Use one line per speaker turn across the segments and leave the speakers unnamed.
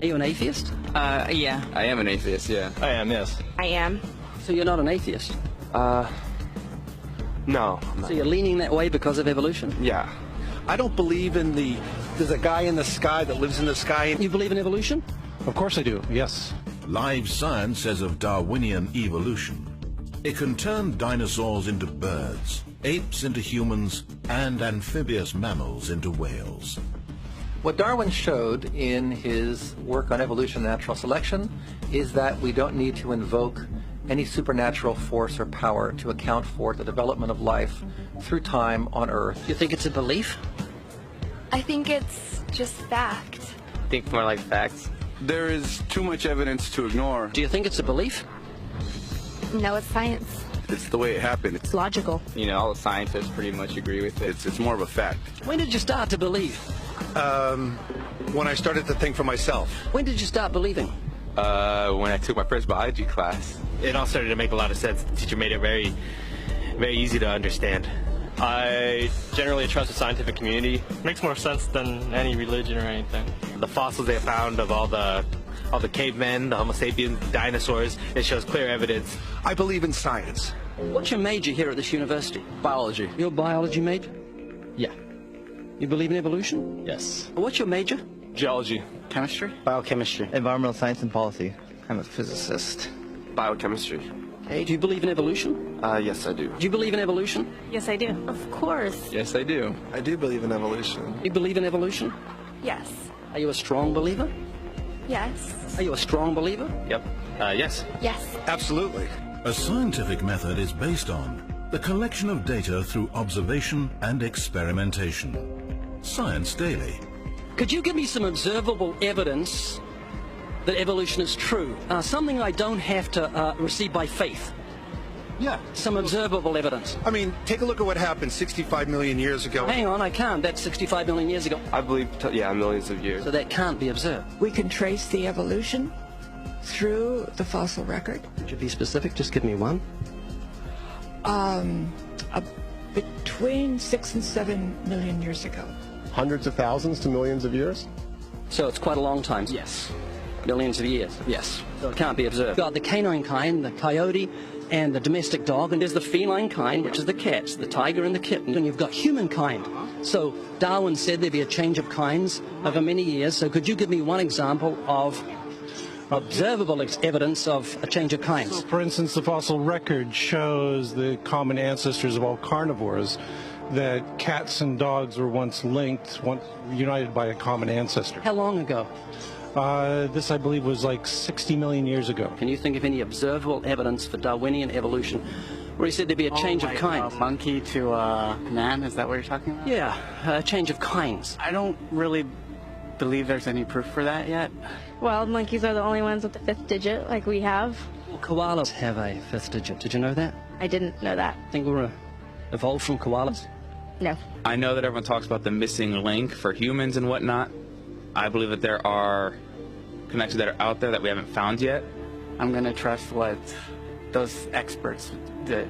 Are you an atheist?
Yeah.
I am an atheist, yeah.
I am, yes.
I am.
So you're not an atheist?
No. I'm not.
So you're leaning that way because of evolution?
Yeah.
I don't believe in there's a guy in the sky that lives in the sky.
You believe in evolution?
Of course I do, yes.
Live science says of Darwinian evolution, it can turn dinosaurs into birds, apes into humans, and amphibious mammals into whales.
What Darwin showed in his work on evolution and natural selection is that we don't need to invoke any supernatural force or power to account for the development of life through time on Earth.
Do you think it's a belief?
I think it's just fact.
I think more like facts.
There is too much evidence to ignore.
Do you think it's a belief?
No, it's science.
It's the way it happened.
It's logical.
You know, all the scientists pretty much agree with it.
It's more of a fact.
When did you start to believe?
When I started to think for myself.
When did you start believing?
When I took my first biology class.
It all started to make a lot of sense. The teacher made it very, very easy to understand. I generally trust the scientific community. Makes more sense than any religion or anything. The fossils they found of all the cavemen, the Homo sapiens, dinosaurs, it shows clear evidence.
I believe in science.
What's your major here at this university?
Biology.
Your biology major?
Yeah.
You believe in evolution?
Yes.
What's your major?
Geology.
Chemistry?
Biochemistry. Environmental science and policy. I'm a physicist.
Biochemistry.
Okay, do you believe in evolution?
Yes, I do.
Do you believe in evolution?
Yes, I do. Of course.
Yes, I do.
I do believe in evolution.
You believe in evolution?
Yes.
Are you a strong believer?
Yes.
Are you a strong believer?
Yep. Yes.
Yes.
Absolutely.
A scientific method is based on the collection of data through observation and experimentation. Science Daily.
Could you give me some observable evidence that evolution is true? Something I don't have to receive by faith.
Yeah.
Some observable evidence.
I mean, take a look at what happened 65 million years ago.
Hang on, I can't. That's 65 million years ago.
I believe, millions of years.
So that can't be observed.
We can trace the evolution through the fossil record.
Could you be specific? Just give me one.
Between 6 and 7 million years ago.
Hundreds of thousands to millions of years?
So it's quite a long time.
Yes.
Millions of years.
Yes.
So it can't be observed. You've got the canine kind, the coyote, and the domestic dog, and there's the feline kind, which is the cats, the tiger and the kitten, and you've got humankind. So Darwin said there'd be a change of kinds over many years, so could you give me one example of observable evidence of a change of kinds?
So, for instance, the fossil record shows the common ancestors of all carnivores, that cats and dogs were once linked, once united by a common ancestor.
How long ago?
This, I believe, was like 60 million years ago.
Can you think of any observable evidence for Darwinian evolution where he said there'd be a change of kinds?
Monkey to man, is that what you're talking about?
Yeah, a change of kinds.
I don't really believe there's any proof for that yet.
Well, monkeys are the only ones with the 5th digit, like we have.
Well, koalas have a 5th digit. Did you know that?
I didn't know that.
Think we were evolved from koalas?
No.
I know that everyone talks about the missing link for humans and whatnot. I believe that there are connections that are out there that we haven't found yet.
I'm going to trust what those experts did.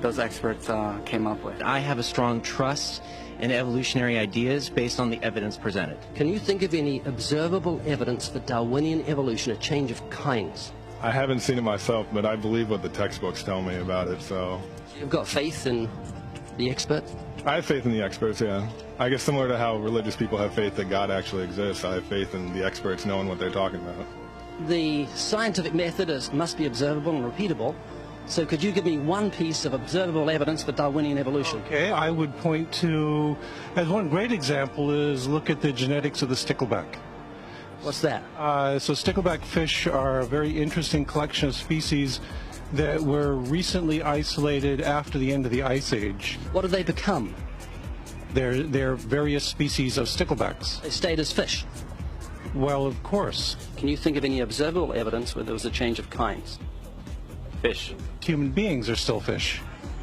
Those experts came up with.
I have a strong trust in evolutionary ideas based on the evidence presented.
Can you think of any observable evidence for Darwinian evolution, a change of kinds?
I haven't seen it myself, but I believe what the textbooks tell me about it, so...
You've got faith in the experts?
I have faith in the experts, yeah. I guess similar to how religious people have faith that God actually exists, I have faith in the experts knowing what they're talking about.
The scientific method must be observable and repeatable. So could you give me one piece of observable evidence for Darwinian evolution?
Okay, I would point to, as one great example is look at the genetics of the stickleback.
What's that?
So stickleback fish are a very interesting collection of species that were recently isolated after the end of the Ice Age.
What did they become?
They're various species of sticklebacks.
They stayed as fish?
Well, of course.
Can you think of any observable evidence where there was a change of kinds?
Fish.
Human beings are still fish.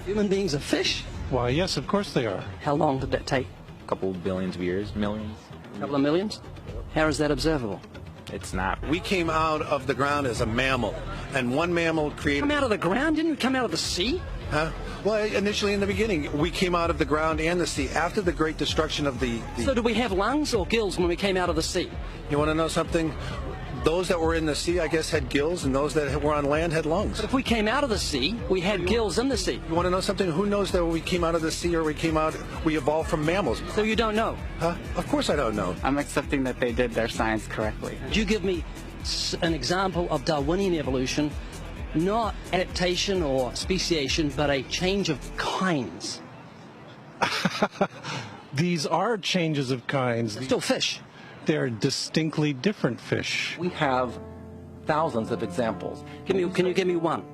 Human beings are fish?
Why, yes, of course they are.
How long did that take?
A couple billions of years, millions.
A couple of millions? How is that observable?
It's not.
We came out of the ground as a mammal, and one mammal created...
Come out of the ground? Didn't we come out of the sea?
Huh? Well, initially in the beginning, we came out of the ground and the sea. After the great destruction of the...
So did we have lungs or gills when we came out of the sea?
You want to know something? Those that were in the sea, I guess, had gills, and those that were on land had lungs.
But if we came out of the sea, we had gills in the sea.
You want to know something? Who knows that we came out of the sea or we evolved from mammals?
So you don't know?
Huh? Of course I don't know.
I'm accepting that they did their science correctly.
Could you give me an example of Darwinian evolution, not adaptation or speciation, but a change of kinds?
These are changes of kinds.
They're still fish.
They're distinctly different fish.
We have thousands of examples.
Can you give me one?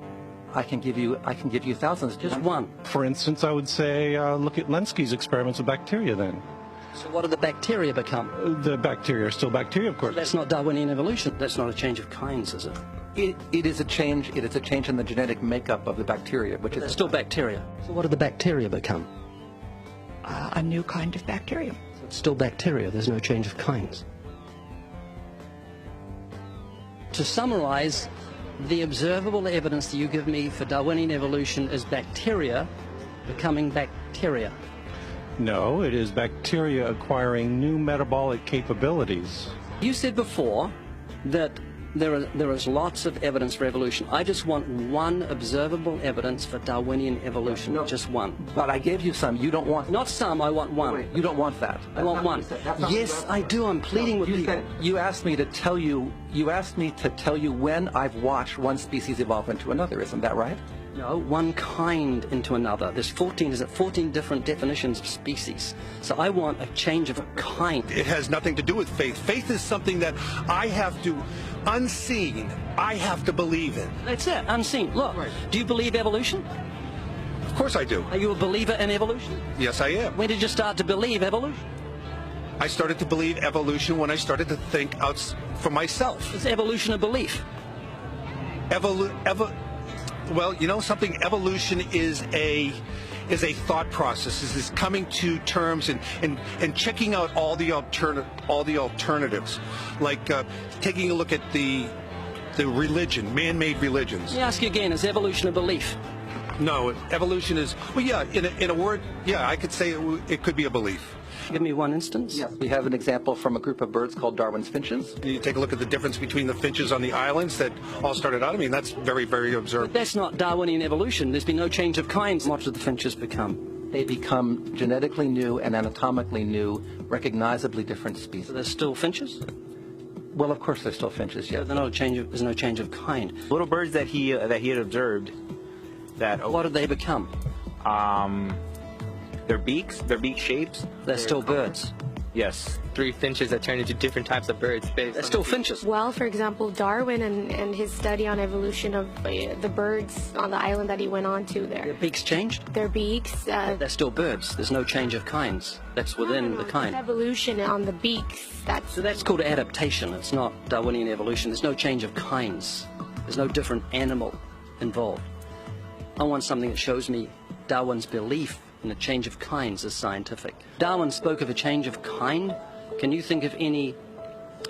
I can give you thousands.
Just one.
For instance, I would say look at Lenski's experiments with bacteria then.
So what do the bacteria become?
The bacteria are still bacteria, of course.
That's not Darwinian evolution. That's not a change of kinds, is it?
It is a change. It is a change in the genetic makeup of the bacteria, which is
still bacteria. So what do the bacteria become?
A new kind of bacteria.
So it's still bacteria. There's no change of kinds. To summarize, the observable evidence that you give me for Darwinian evolution is bacteria becoming bacteria.
No, it is bacteria acquiring new metabolic capabilities.
You said before that there is lots of evidence for evolution. I just want one observable evidence for Darwinian evolution. No, just one.
But I gave you some. You don't want...
Not some, I want one.
Wait, you don't want that.
I want one. Yes, I do. I'm pleading with you.
You asked me to tell you when I've watched one species evolve into another. Isn't that right?
No, one kind into another. There's 14 different definitions of species. So I want a change of a kind.
It has nothing to do with faith. Faith is something that I have to, unseen, I have to believe in.
That's it, unseen. Look, do you believe evolution?
Of course I do.
Are you a believer in evolution?
Yes, I am.
When did you start to believe evolution?
I started to believe evolution when I started to think out for myself.
Is evolution a belief?
Well, you know something? Evolution is a thought process. Is coming to terms and checking out all the alternatives, like taking a look at the religion, man-made religions.
Let me ask you again: is evolution a belief?
No, evolution is, well, yeah. In a word, yeah, I could say it could be a belief.
Give me one instance.
Yes, we have an example from a group of birds called Darwin's finches.
You take a look at the difference between the finches on the islands that all started out. I mean, that's very, very observed.
But that's not Darwinian evolution. There's been no change of kinds. What do the finches become?
They become genetically new and anatomically new, recognizably different species.
So they're still finches?
Well, of course they're still finches, yes.
So there's no change of kind.
Little birds that he had observed.
What did they become?
Their beak shapes.
They're still birds.
Yes, 3 finches that turn into different types of birds.
They're still finches.
Well, for example, Darwin and his study on evolution of the birds on the island that he went on to there.
Their beaks changed?
Their beaks.
They're still birds. There's no change of kinds. That's within the kind.
Evolution on the beaks.
So that's called adaptation. It's not Darwinian evolution. There's no change of kinds. There's no different animal involved. I want something that shows me Darwin's belief in a change of kinds is scientific. Darwin spoke of a change of kind. Can you think of any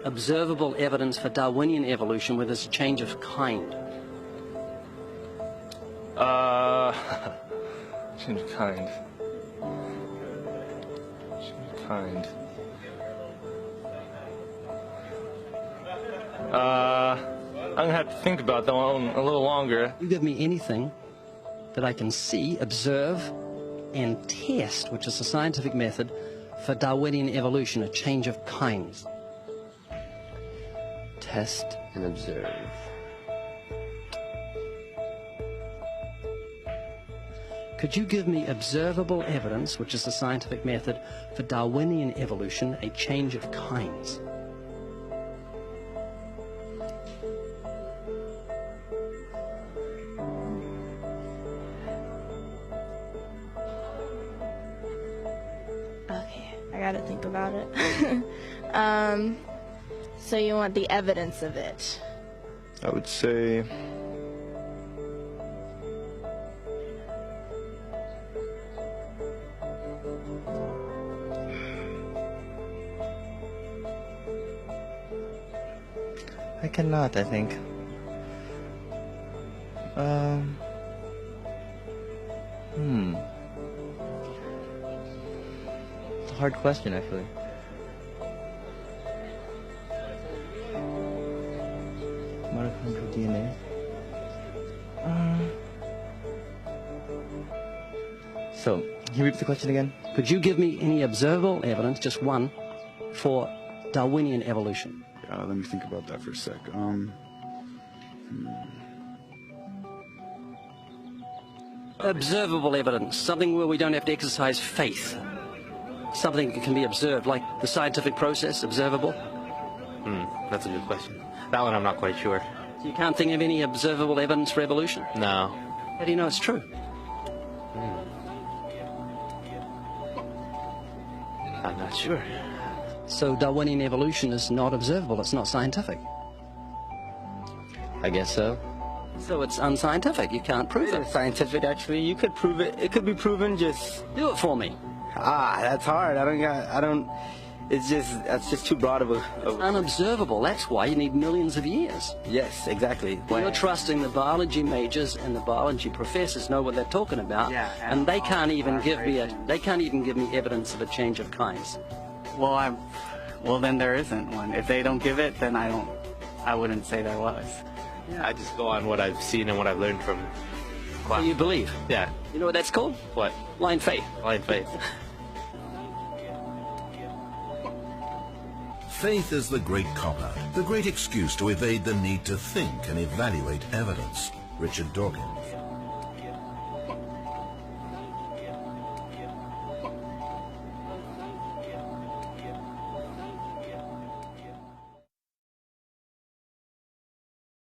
observable evidence for Darwinian evolution where there's a change of kind?
Change of kind. Change of kind. I'm gonna have to think about that one a little longer.
You give me anything that I can see, observe, and test, which is a scientific method for Darwinian evolution, a change of kinds. Test and observe. Could you give me observable evidence, which is a scientific method for Darwinian evolution, a change of kinds?
I gotta think about it. So you want the evidence of it?
I would say
I cannot, I think. It's a hard question, actually. Mitochondrial DNA. So, can you repeat the question again?
Could you give me any observable evidence, just one, for Darwinian evolution?
Let me think about that for a sec.
Observable evidence, something where we don't have to exercise faith. Something that can be observed, like the scientific process, observable.
That's a good question. That one I'm not quite sure.
You can't think of any observable evidence for evolution?
No.
How do you know it's true?
I'm not sure.
So Darwinian evolution is not observable, it's not scientific.
I guess so.
So it's unscientific, you can't prove it.
It's scientific, actually. You could prove it. It could be proven, just...
Do it for me.
That's hard. That's just too broad of a...
It's unobservable, that's why you need millions of years.
Yes, exactly.
You're trusting the biology majors and the biology professors know what they're talking about, and they can't even give me evidence of a change of kinds.
Well, then there isn't one. If they don't give it, then I wouldn't say there was.
I just go on what I've seen and what I've learned from class.
So you believe?
Yeah.
You know what that's called?
What?
Blind faith.
Blind faith.
Faith is the great cop-out, the great excuse to evade the need to think and evaluate evidence. Richard Dawkins.